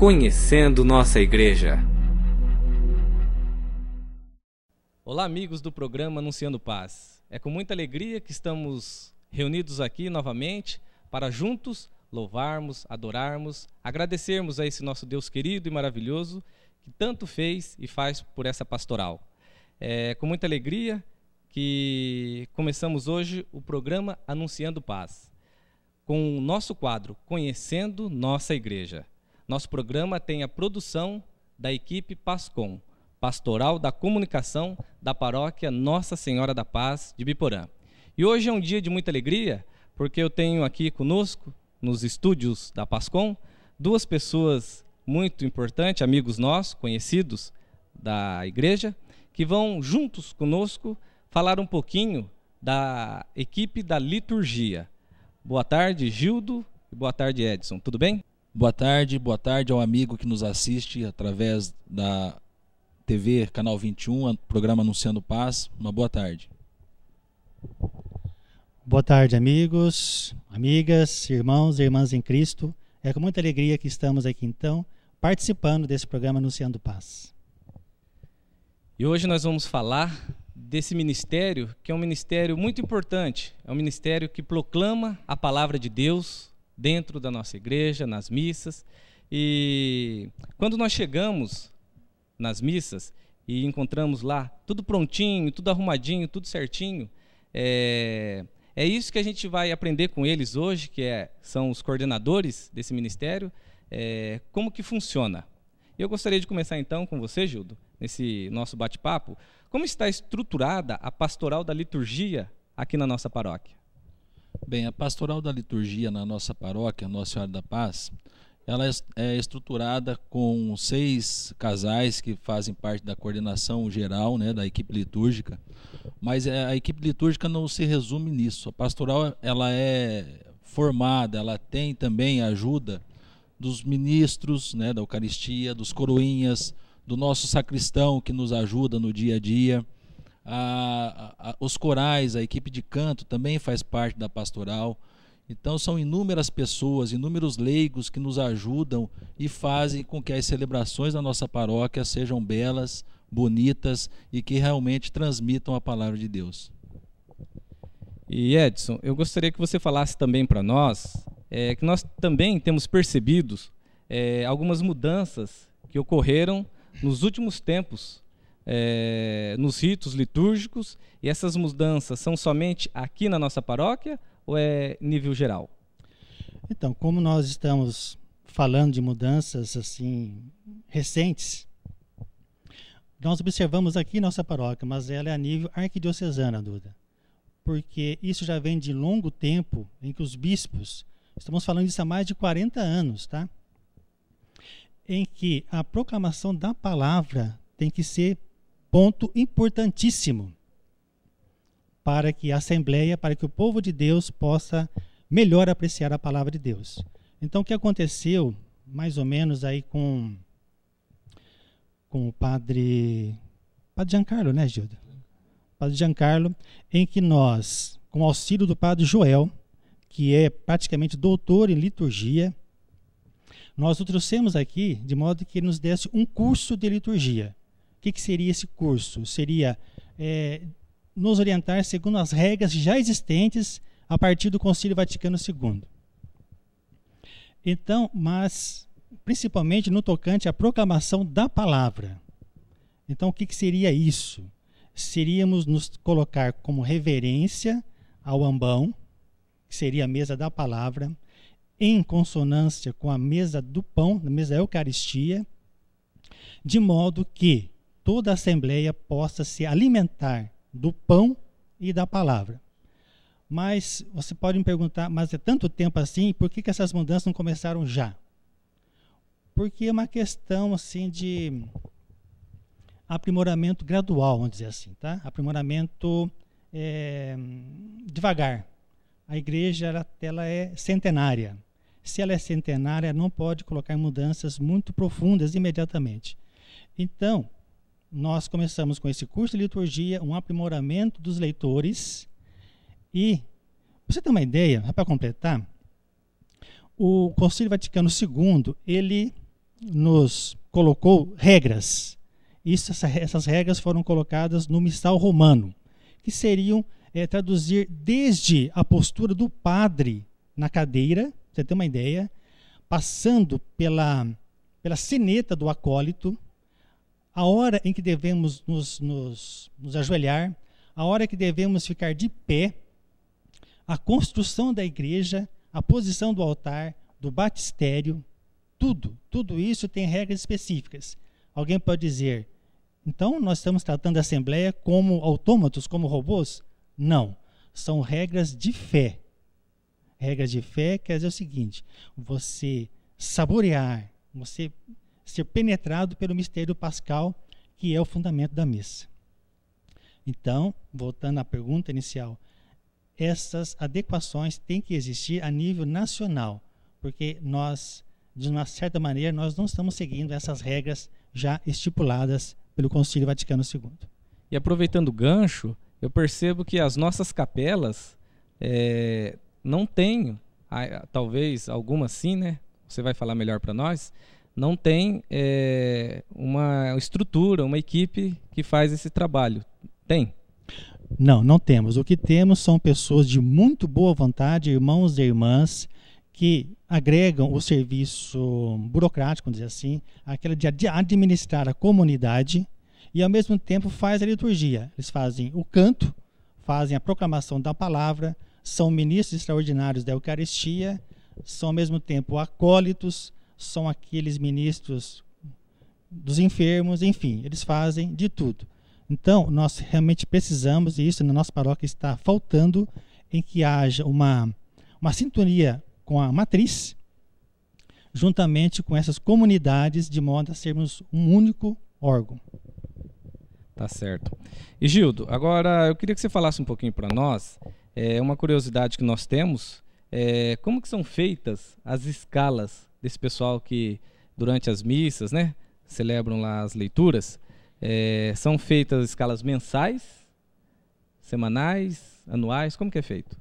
Conhecendo Nossa Igreja. Olá, amigos do programa Anunciando Paz. É com muita alegria que estamos reunidos aqui novamente para juntos louvarmos, adorarmos, agradecermos a esse nosso Deus querido e maravilhoso que tanto fez e faz por essa pastoral. É com muita alegria que começamos hoje o programa Anunciando Paz, com o nosso quadro Conhecendo Nossa Igreja. Nosso programa tem a produção da equipe PASCOM, Pastoral da Comunicação da Paróquia Nossa Senhora da Paz de Biporã. E hoje é um dia de muita alegria, porque eu tenho aqui conosco, nos estúdios da PASCOM, duas pessoas muito importantes, amigos nossos, conhecidos da igreja, que vão juntos conosco falar um pouquinho da equipe da liturgia. Boa tarde, Gildo, e boa tarde, Edson. Tudo bem? Boa tarde ao amigo que nos assiste através da TV Canal 21, programa Anunciando Paz. Uma boa tarde. Boa tarde, amigos, amigas, irmãos e irmãs em Cristo. É com muita alegria que estamos aqui, então, participando desse programa Anunciando Paz. E hoje nós vamos falar desse ministério, que é um ministério muito importante. É um ministério que proclama a palavra de Deus dentro da nossa igreja, nas missas. E quando nós chegamos nas missas e encontramos lá tudo prontinho, tudo arrumadinho, tudo certinho, é isso que a gente vai aprender com eles hoje, são os coordenadores desse ministério, como que funciona. Eu gostaria de começar então com você, Gildo, nesse nosso bate-papo. Como está estruturada a pastoral da liturgia aqui na nossa paróquia? Bem, a pastoral da liturgia na nossa paróquia, Nossa Senhora da Paz, ela é estruturada com 6 casais que fazem parte da coordenação geral, né, da equipe litúrgica, mas a equipe litúrgica não se resume nisso. A pastoral ela é formada, ela tem também a ajuda dos ministros, né, da Eucaristia, dos coroinhas, do nosso sacristão que nos ajuda no dia a dia, os corais, a equipe de canto também faz parte da pastoral. Então são inúmeras pessoas, inúmeros leigos que nos ajudam e fazem com que as celebrações da nossa paróquia sejam belas, bonitas e que realmente transmitam a palavra de Deus. E Edson, eu gostaria que você falasse também para nós, que nós também temos percebido algumas mudanças que ocorreram nos últimos tempos, nos ritos litúrgicos, e essas mudanças são somente aqui na nossa paróquia ou é nível geral? Então, como nós estamos falando de mudanças assim recentes, nós observamos aqui nossa paróquia, mas ela é a nível arquidiocesana, Duda, porque isso já vem de longo tempo em que os bispos, estamos falando disso há mais de 40 anos, tá? Em que a proclamação da palavra tem que ser ponto importantíssimo para que a Assembleia, para que o povo de Deus possa melhor apreciar a palavra de Deus. Então, o que aconteceu, mais ou menos aí com o padre Giancarlo, né, Gilda? Padre Giancarlo, em que nós, com o auxílio do padre Joel, que é praticamente doutor em liturgia, nós o trouxemos aqui de modo que ele nos desse um curso de liturgia. O que seria esse curso? Seria nos orientar segundo as regras já existentes a partir do Concílio Vaticano II. Então, mas principalmente no tocante à proclamação da palavra. Então, o que seria isso? Seríamos nos colocar como reverência ao ambão, que seria a mesa da palavra, em consonância com a mesa do pão, a mesa da Eucaristia, de modo que toda a Assembleia possa se alimentar do pão e da palavra. Mas você pode me perguntar, mas é tanto tempo assim, por que essas mudanças não começaram já? Porque é uma questão assim de aprimoramento gradual, vamos dizer assim, tá? Aprimoramento devagar. A igreja ela é centenária. Se ela é centenária, não pode colocar mudanças muito profundas imediatamente. Então, nós começamos com esse curso de liturgia, um aprimoramento dos leitores. E, pra você ter uma ideia, para completar, o Concílio Vaticano II, ele nos colocou regras. Essas regras foram colocadas no missal romano, que seriam traduzir desde a postura do padre na cadeira, pra você ter uma ideia, passando pela sineta do acólito, a hora em que devemos nos ajoelhar, a hora que devemos ficar de pé, a construção da igreja, a posição do altar, do batistério, tudo isso tem regras específicas. Alguém pode dizer, então nós estamos tratando a Assembleia como autômatos, como robôs? Não, são regras de fé. Regras de fé quer dizer o seguinte, você saborear, você ser penetrado pelo mistério pascal, que é o fundamento da missa. Então, voltando à pergunta inicial, essas adequações têm que existir a nível nacional, porque nós, de uma certa maneira, nós não estamos seguindo essas regras já estipuladas pelo Concílio Vaticano II. E aproveitando o gancho, eu percebo que as nossas capelas não têm, talvez algumas sim, né? Você vai falar melhor para nós, não tem uma estrutura, uma equipe que faz esse trabalho. Tem? Não temos. O que temos são pessoas de muito boa vontade, irmãos e irmãs, que agregam o serviço burocrático, vamos dizer assim, aquela de administrar a comunidade e, ao mesmo tempo, faz a liturgia. Eles fazem o canto, fazem a proclamação da palavra, são ministros extraordinários da Eucaristia, são, ao mesmo tempo, acólitos, são aqueles ministros dos enfermos, enfim, eles fazem de tudo. Então, nós realmente precisamos, e isso na nossa paróquia está faltando, em que haja uma sintonia com a matriz, juntamente com essas comunidades, de modo a sermos um único órgão. Tá certo. E Gildo, agora eu queria que você falasse um pouquinho para nós, uma curiosidade que nós temos, como que são feitas as escalas desse pessoal que, durante as missas, né, celebram lá as leituras, são feitas escalas mensais, semanais, anuais, como que é feito?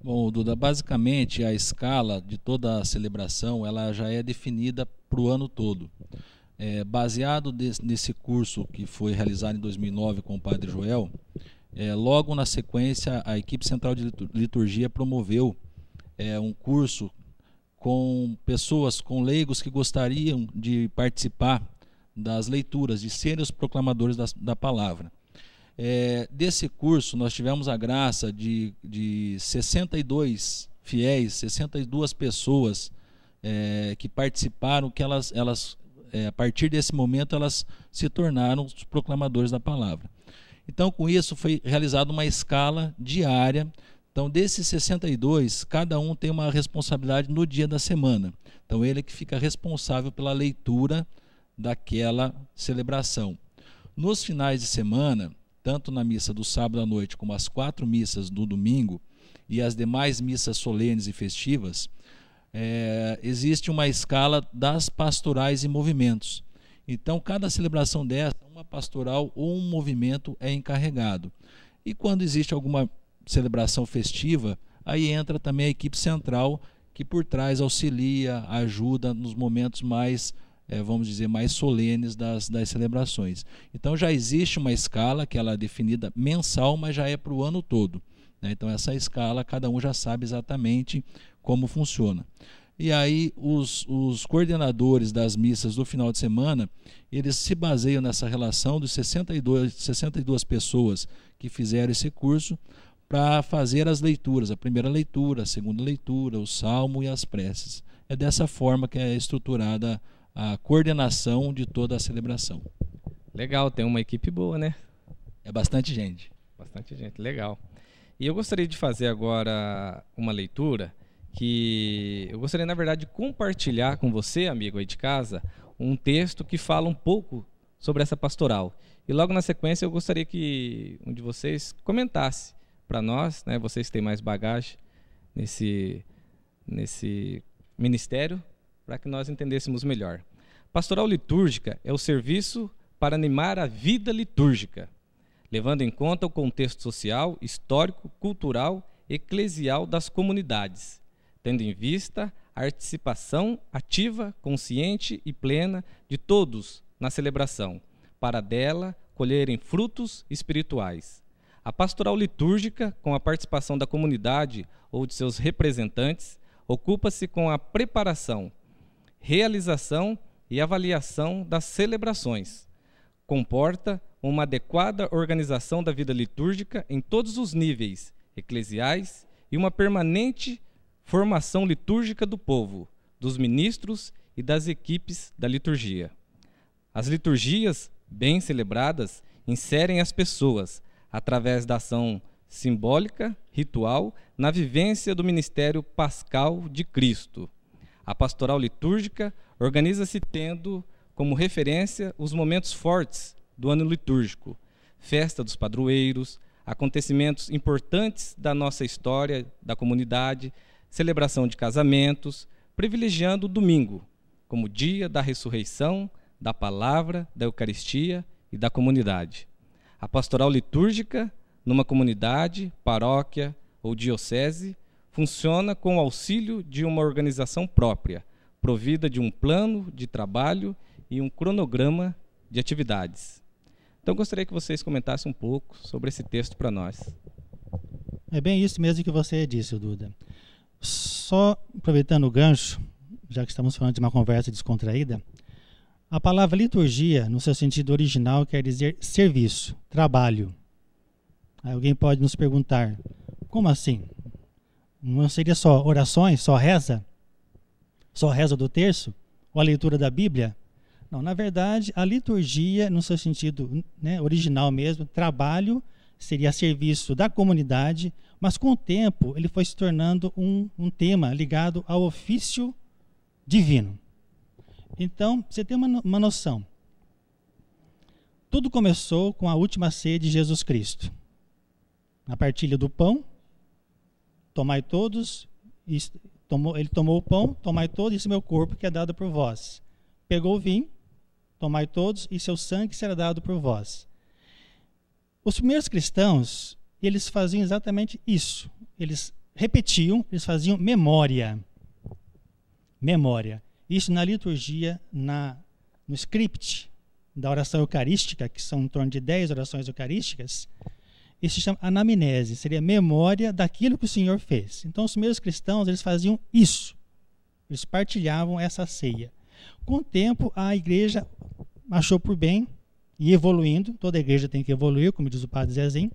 Bom, Duda, basicamente a escala de toda a celebração ela já é definida para o ano todo. Baseado nesse curso que foi realizado em 2009 com o Padre Joel, logo na sequência a equipe central de liturgia promoveu um curso com pessoas, com leigos que gostariam de participar das leituras, de serem os proclamadores da palavra. Desse curso nós tivemos a graça de 62 fiéis, 62 pessoas que participaram, que elas a partir desse momento elas se tornaram os proclamadores da palavra. Então com isso foi realizada uma escala diária. Então desses 62, cada um tem uma responsabilidade no dia da semana. Então ele é que fica responsável pela leitura daquela celebração. Nos finais de semana, tanto na missa do sábado à noite como as 4 missas do domingo e as demais missas solenes e festivas, existe uma escala das pastorais e movimentos. Então cada celebração dessa, uma pastoral ou um movimento é encarregado. E quando existe alguma celebração festiva, aí entra também a equipe central que por trás auxilia, ajuda nos momentos mais vamos dizer, mais solenes das celebrações. Então já existe uma escala que ela é definida mensal, mas já é para o ano todo, né? Então essa escala, cada um já sabe exatamente como funciona. E aí os coordenadores das missas do final de semana, eles se baseiam nessa relação dos 62 pessoas que fizeram esse curso para fazer as leituras, a primeira leitura, a segunda leitura, o salmo e as preces. É dessa forma que é estruturada a coordenação de toda a celebração. Legal, tem uma equipe boa, né? É bastante gente. Bastante gente, legal. E eu gostaria de fazer agora uma leitura que eu gostaria, na verdade, de compartilhar com você, amigo aí de casa, um texto que fala um pouco sobre essa pastoral. E logo na sequência eu gostaria que um de vocês comentasse para nós, né, vocês que têm mais bagagem nesse ministério, para que nós entendêssemos melhor. Pastoral litúrgica é o serviço para animar a vida litúrgica, levando em conta o contexto social, histórico, cultural, eclesial das comunidades, tendo em vista a participação ativa, consciente e plena de todos na celebração, para dela colherem frutos espirituais. A pastoral litúrgica, com a participação da comunidade ou de seus representantes, ocupa-se com a preparação, realização e avaliação das celebrações. Comporta uma adequada organização da vida litúrgica em todos os níveis eclesiais e uma permanente formação litúrgica do povo, dos ministros e das equipes da liturgia. As liturgias, bem celebradas, inserem as pessoas, através da ação simbólica, ritual, na vivência do ministério pascal de Cristo. A pastoral litúrgica organiza-se tendo como referência os momentos fortes do ano litúrgico, festa dos padroeiros, acontecimentos importantes da nossa história, da comunidade, celebração de casamentos, privilegiando o domingo como dia da ressurreição, da palavra, da Eucaristia e da comunidade. A pastoral litúrgica, numa comunidade, paróquia ou diocese, funciona com o auxílio de uma organização própria, provida de um plano de trabalho e um cronograma de atividades. Então, gostaria que vocês comentassem um pouco sobre esse texto para nós. É bem isso mesmo que você disse, Duda. Só aproveitando o gancho, já que estamos falando de uma conversa descontraída, a palavra liturgia, no seu sentido original, quer dizer serviço, trabalho. Aí alguém pode nos perguntar, como assim? Não seria só orações, só reza? Só reza do terço? Ou a leitura da Bíblia? Não, na verdade, a liturgia, no seu sentido, né, original mesmo, trabalho, seria serviço da comunidade, mas com o tempo ele foi se tornando um tema ligado ao ofício divino. Então, você tem uma noção. Tudo começou com a última ceia de Jesus Cristo. Na partilha do pão, tomai todos, ele tomou o pão, tomai todos, isso é meu corpo que é dado por vós. Pegou o vinho, tomai todos, e seu sangue será dado por vós. Os primeiros cristãos, eles faziam exatamente isso. Eles repetiam, eles faziam memória. Memória. Isso na liturgia, no script da oração eucarística, que são em torno de 10 orações eucarísticas, isso se chama anamnese, seria memória daquilo que o Senhor fez. Então, os primeiros cristãos, eles faziam isso. Eles partilhavam essa ceia. Com o tempo, a igreja achou por bem, e evoluindo, toda a igreja tem que evoluir, como diz o padre Zezinho,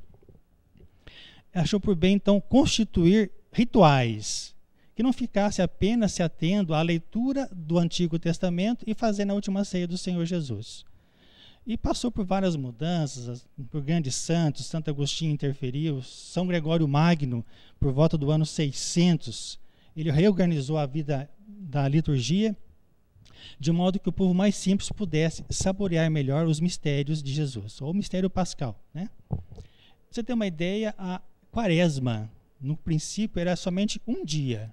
achou por bem, então, constituir rituais, que não ficasse apenas se atendo à leitura do Antigo Testamento e fazendo a última ceia do Senhor Jesus. E passou por várias mudanças, por grandes santos, Santo Agostinho interferiu, São Gregório Magno, por volta do ano 600, ele reorganizou a vida da liturgia, de modo que o povo mais simples pudesse saborear melhor os mistérios de Jesus, ou o mistério pascal, né? Pra você ter uma ideia, a quaresma, no princípio, era somente um dia.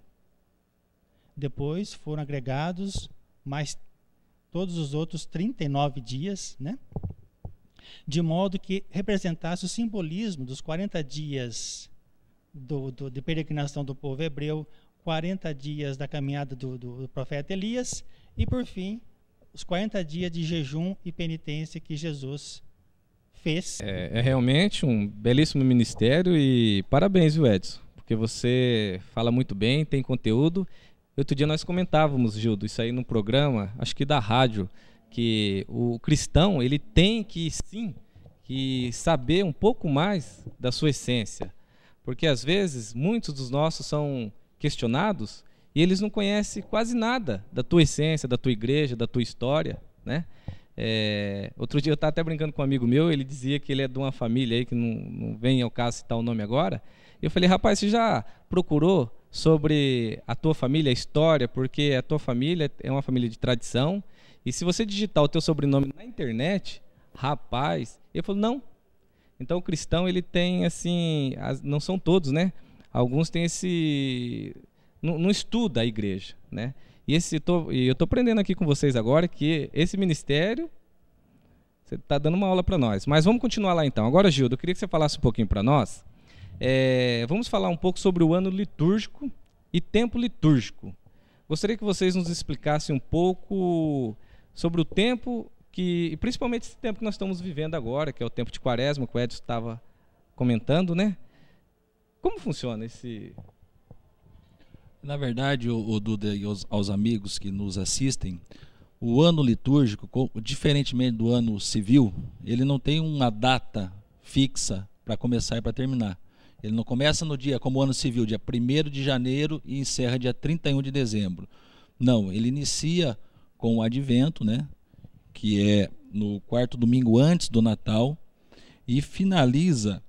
Depois foram agregados mais todos os outros 39 dias, né? De modo que representasse o simbolismo dos 40 dias de peregrinação do povo hebreu, 40 dias da caminhada do profeta Elias e, por fim, os 40 dias de jejum e penitência que Jesus fez. É realmente um belíssimo ministério e parabéns, viu, Edson? Porque você fala muito bem, tem conteúdo. Outro dia nós comentávamos, Gildo, isso aí no programa, acho que da rádio, que o cristão, ele tem que, sim, que saber um pouco mais da sua essência. Porque, às vezes, muitos dos nossos são questionados e eles não conhecem quase nada da tua essência, da tua igreja, da tua história, né? Outro dia eu estava até brincando com um amigo meu, ele dizia que ele é de uma família aí, que não vem ao caso citar o nome agora. Eu falei, rapaz, você já procurou sobre a tua família, a história, porque a tua família é uma família de tradição, e se você digitar o teu sobrenome na internet, rapaz, ele falou, não. Então o cristão, ele tem assim, não são todos, né? Alguns têm esse, não estuda a igreja, né? E eu estou aprendendo aqui com vocês agora que esse ministério, você está dando uma aula para nós. Mas vamos continuar lá então. Agora, Gildo, eu queria que você falasse um pouquinho para nós. Vamos falar um pouco sobre o ano litúrgico e tempo litúrgico. gostaria que vocês nos explicassem um pouco sobre o tempo e principalmente esse tempo que nós estamos vivendo agora, que é o tempo de Quaresma, que o Edson estava comentando, né? Como funciona esse... Na verdade, o Duda e aos amigos que nos assistem, o ano litúrgico, diferentemente do ano civil, ele não tem uma data fixa para começar e para terminar. Ele não começa no dia, como o ano civil, dia 1º de janeiro e encerra dia 31 de dezembro. Não, ele inicia com o Advento, né, que é no 4º domingo antes do Natal, e finaliza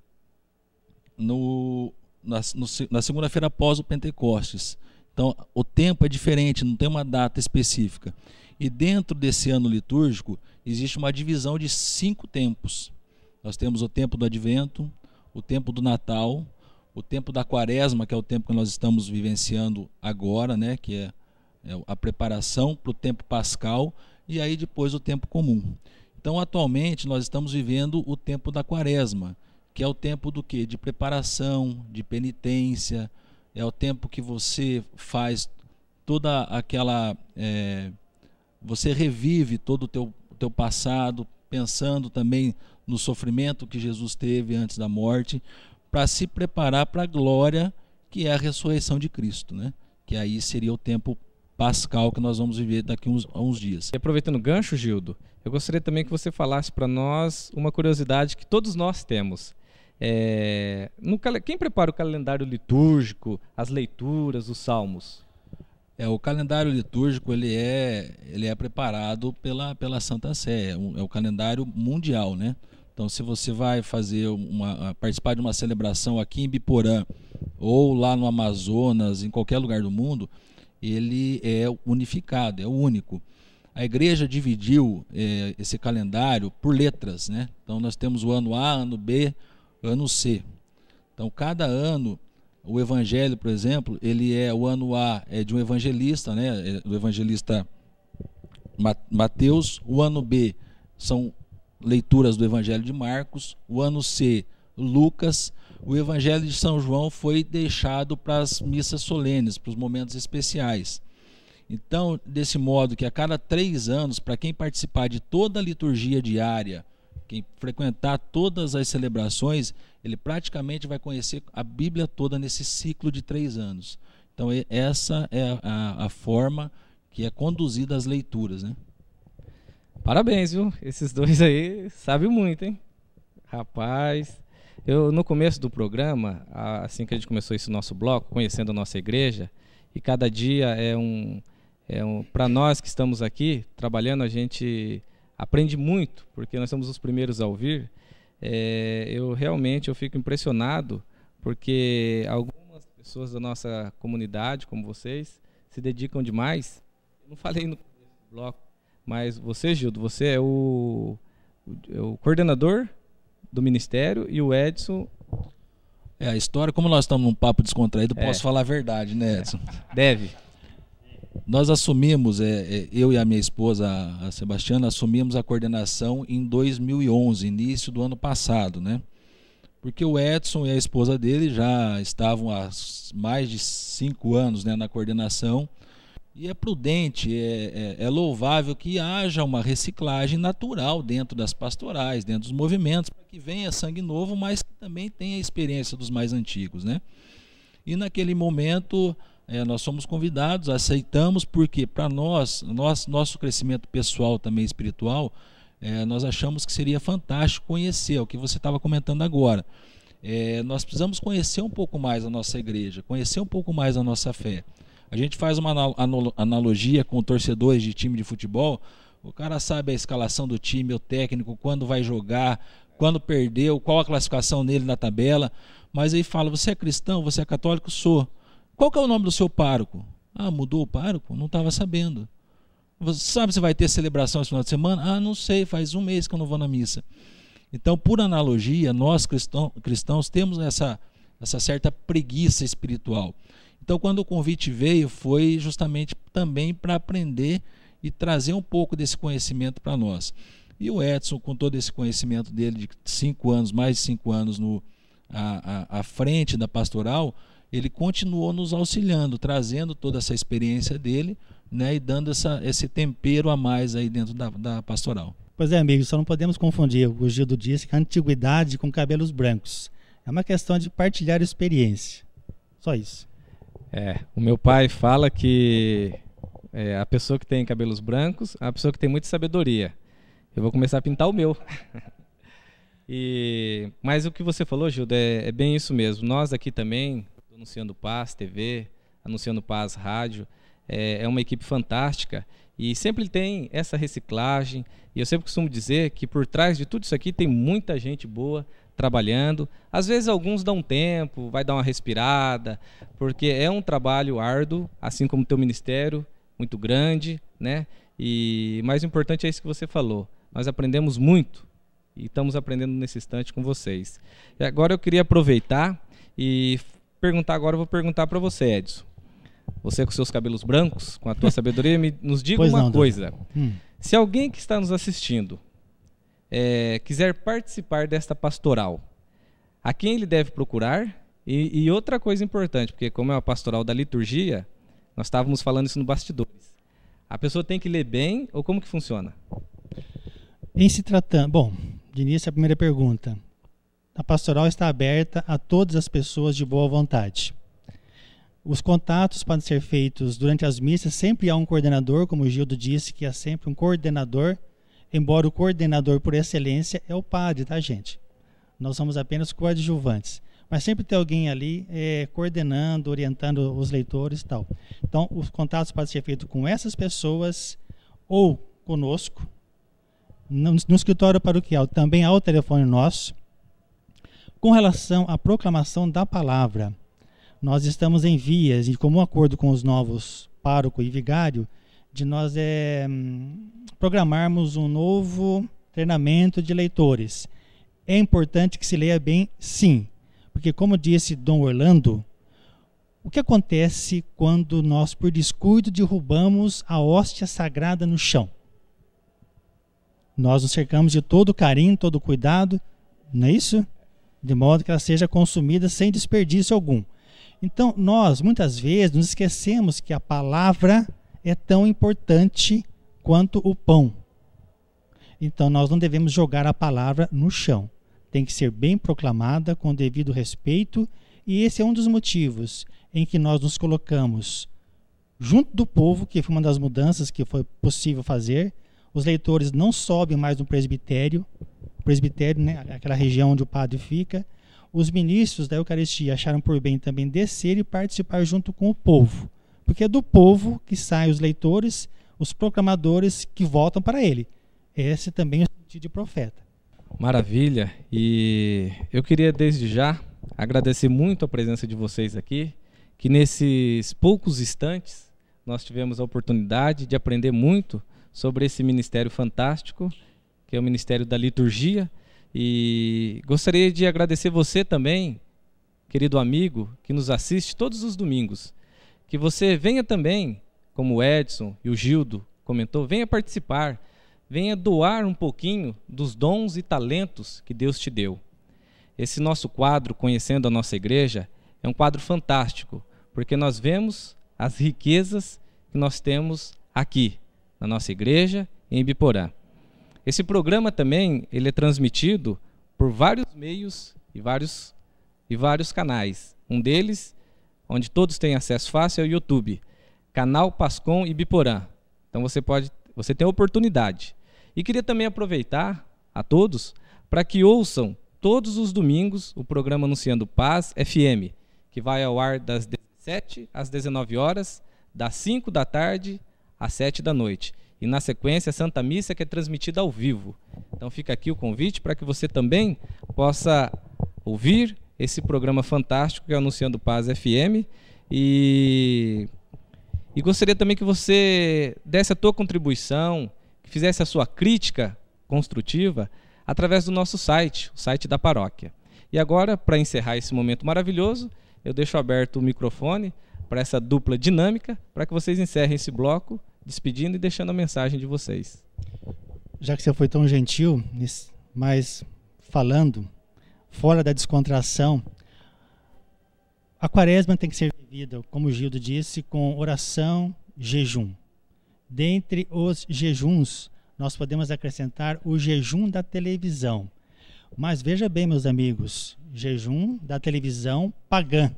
na segunda-feira após o Pentecostes. Então, o tempo é diferente, não tem uma data específica. E dentro desse ano litúrgico, existe uma divisão de 5 tempos. Nós temos o tempo do Advento, o tempo do Natal, o tempo da Quaresma, que é o tempo que nós estamos vivenciando agora, né, que é a preparação para o tempo pascal, e aí depois o tempo comum. Então, atualmente, nós estamos vivendo o tempo da Quaresma, que é o tempo do quê? De preparação, de penitência, é o tempo que você faz toda aquela... você revive todo o teu passado, pensando também no sofrimento que Jesus teve antes da morte, para se preparar para a glória que é a ressurreição de Cristo, né? Que aí seria o tempo pascal que nós vamos viver daqui a uns dias. E aproveitando o gancho, Gildo, eu gostaria também que você falasse para nós uma curiosidade que todos nós temos. Quem prepara o calendário litúrgico, as leituras, os salmos? O calendário litúrgico ele é preparado pela Santa Sé, é o calendário mundial, né? Então, se você vai participar de uma celebração aqui em Biporã ou lá no Amazonas, em qualquer lugar do mundo, ele é unificado, é único. A igreja dividiu esse calendário por letras, né? Então, nós temos o ano A, ano B, ano C. Então, cada ano, o evangelho, por exemplo, o ano A é de um evangelista, né? Do evangelista Mateus. O ano B são leituras do evangelho de Marcos. O ano C, Lucas. O evangelho de São João foi deixado para as missas solenes, para os momentos especiais. Então, desse modo que a cada 3 anos, para quem participar de toda a liturgia diária, quem frequentar todas as celebrações, ele praticamente vai conhecer a Bíblia toda nesse ciclo de 3 anos. Então, essa é a forma que é conduzida as leituras, né? Parabéns, viu? Esses dois aí sabem muito, hein? Rapaz, no começo do programa, assim que a gente começou esse nosso bloco, conhecendo a nossa igreja, e cada dia para nós que estamos aqui trabalhando, a gente aprende muito, porque nós somos os primeiros a ouvir. Eu fico impressionado, porque algumas pessoas da nossa comunidade, como vocês, se dedicam demais. Eu não falei no bloco, mas você, Gildo, você é o coordenador do ministério, e o Edson... A história, como nós estamos num papo descontraído, posso falar a verdade, né, Edson? Deve. Nós assumimos, eu e a minha esposa, a Sebastiana, assumimos a coordenação em 2011, início do ano passado, né? Porque o Edson e a esposa dele já estavam há mais de 5 anos, né, na coordenação, e é prudente, é louvável que haja uma reciclagem natural dentro das pastorais, dentro dos movimentos, para que venha sangue novo, mas que também tenha a experiência dos mais antigos, né? E naquele momento... nós somos convidados, aceitamos, porque para nosso crescimento pessoal também espiritual, nós achamos que seria fantástico conhecer o que você estava comentando agora. Nós precisamos conhecer um pouco mais a nossa igreja, conhecer um pouco mais a nossa fé. A gente faz uma analogia com torcedores de time de futebol. O cara sabe a escalação do time, o técnico, quando vai jogar, quando perdeu, qual a classificação dele na tabela, mas aí fala: você é cristão, você é católico? Sou. Qual que é o nome do seu pároco? Ah, mudou o pároco? Não estava sabendo. Você sabe se vai ter celebração esse final de semana? Ah, não sei, faz 1 mês que eu não vou na missa. Então, por analogia, nós cristãos temos essa certa preguiça espiritual. Então, quando o convite veio, foi justamente também para aprender e trazer um pouco desse conhecimento para nós. E o Edson, com todo esse conhecimento dele de 5 anos, mais de 5 anos à frente da pastoral, ele continuou nos auxiliando, trazendo toda essa experiência dele, né, e dando esse tempero a mais aí dentro da pastoral. Pois é, amigos, só não podemos confundir, o Gildo disse, que a antiguidade com cabelos brancos. É uma questão de partilhar experiência. Só isso. O meu pai fala que a pessoa que tem cabelos brancos é a pessoa que tem muita sabedoria. Eu vou começar a pintar o meu. Mas o que você falou, Gildo, é bem isso mesmo. Nós aqui também, Anunciando Paz TV, Anunciando Paz Rádio, é uma equipe fantástica e sempre tem essa reciclagem. E eu sempre costumo dizer que por trás de tudo isso aqui tem muita gente boa trabalhando. Às vezes alguns dão tempo, vai dar uma respirada, porque é um trabalho árduo, assim como o teu ministério, muito grande, né? E mais importante é isso que você falou. Nós aprendemos muito e estamos aprendendo nesse instante com vocês. E agora eu queria aproveitar e eu vou perguntar para você, Edson. Você com seus cabelos brancos, com a tua sabedoria, nos diga uma coisa. Se alguém que está nos assistindo quiser participar desta pastoral, a quem ele deve procurar? E outra coisa importante, porque como é uma pastoral da liturgia, nós estávamos falando isso no bastidores. A pessoa tem que ler bem ou como que funciona? Em se tratando... Bom, de início a primeira pergunta. A pastoral está aberta a todas as pessoas de boa vontade. Os contatos podem ser feitos durante as missas, sempre há um coordenador, como o Gildo disse, que há sempre um coordenador, embora o coordenador por excelência é o padre, tá, gente? Nós somos apenas coadjuvantes. Mas sempre tem alguém ali coordenando, orientando os leitores e tal. Então, os contatos podem ser feitos com essas pessoas ou conosco. No escritório paroquial também há o telefone nosso. Com relação à proclamação da palavra, nós estamos em vias, e como acordo com os novos pároco e vigário, de nós programarmos um novo treinamento de leitores. É importante que se leia bem, sim. Porque, como disse Dom Orlando, o que acontece quando nós, por descuido, derrubamos a hóstia sagrada no chão? Nós nos cercamos de todo carinho, todo cuidado, não é isso? De modo que ela seja consumida sem desperdício algum. Então, nós, muitas vezes, nos esquecemos que a palavra é tão importante quanto o pão. Então, nós não devemos jogar a palavra no chão. Tem que ser bem proclamada, com devido respeito, e esse é um dos motivos em que nós nos colocamos junto do povo, que foi uma das mudanças que foi possível fazer. Os leitores não sobem mais no presbitério, né, aquela região onde o padre fica. Os ministros da Eucaristia acharam por bem também descer e participar junto com o povo, porque é do povo que saem os leitores, os proclamadores que voltam para ele. Esse também é o sentido de profeta. Maravilha, e eu queria desde já agradecer muito a presença de vocês aqui, que nesses poucos instantes nós tivemos a oportunidade de aprender muito sobre esse ministério fantástico, que é o Ministério da Liturgia, e gostaria de agradecer você também, querido amigo, que nos assiste todos os domingos, que você venha também, como o Edson e o Gildo comentou, venha participar, venha doar um pouquinho dos dons e talentos que Deus te deu. Esse nosso quadro, Conhecendo a Nossa Igreja, é um quadro fantástico, porque nós vemos as riquezas que nós temos aqui, na nossa igreja, em Ibiporã. Esse programa também ele é transmitido por vários meios e vários canais. Um deles, onde todos têm acesso fácil, é o YouTube, canal Pascom Ibiporã. Então você tem a oportunidade. E queria também aproveitar a todos para que ouçam todos os domingos o programa Anunciando Paz FM, que vai ao ar das 17 às 19 horas, das 5 da tarde às 7 da noite. E na sequência, a Santa Missa, que é transmitida ao vivo. Então fica aqui o convite para que você também possa ouvir esse programa fantástico que é Anunciando Paz FM. E gostaria também que você desse a tua contribuição, que fizesse a sua crítica construtiva através do nosso site, o site da paróquia. E agora, para encerrar esse momento maravilhoso, eu deixo aberto o microfone para essa dupla dinâmica, para que vocês encerrem esse bloco, despedindo e deixando a mensagem de vocês. Já que você foi tão gentil, mas falando fora da descontração, A quaresma tem que ser vivida, como o Gildo disse, com oração, jejum. Dentre os jejuns, nós podemos acrescentar o jejum da televisão. Mas veja bem, meus amigos, jejum da televisão pagã,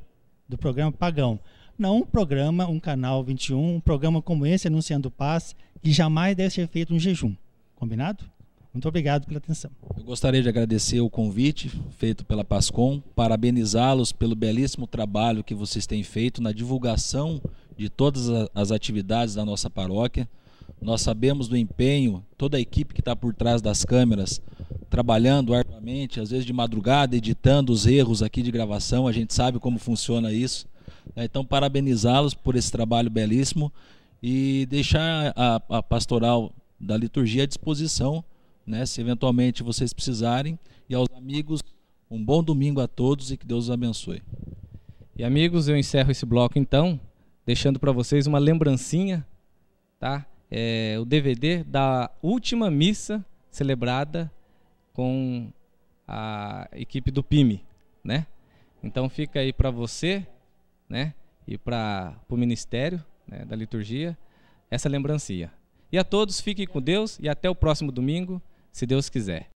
do programa pagão. Não um programa, um canal 21, um programa como esse, Anunciando Paz, que jamais deve ser feito um jejum. Combinado? Muito obrigado pela atenção. Eu gostaria de agradecer o convite feito pela Pascom, parabenizá-los pelo belíssimo trabalho que vocês têm feito na divulgação de todas as atividades da nossa paróquia. Nós sabemos do empenho, toda a equipe que está por trás das câmeras, trabalhando arduamente, às vezes de madrugada, editando os erros aqui de gravação, a gente sabe como funciona isso. Então, parabenizá-los por esse trabalho belíssimo e deixar a pastoral da liturgia à disposição, né, se eventualmente vocês precisarem. E aos amigos, um bom domingo a todos e que Deus os abençoe. E amigos, eu encerro esse bloco então, deixando para vocês uma lembrancinha, tá? O DVD da última missa celebrada com a equipe do PIME, né? Então fica aí para você, né? E para o Ministério, né, da Liturgia, essa lembrancinha. E a todos, fiquem com Deus e até o próximo domingo, se Deus quiser.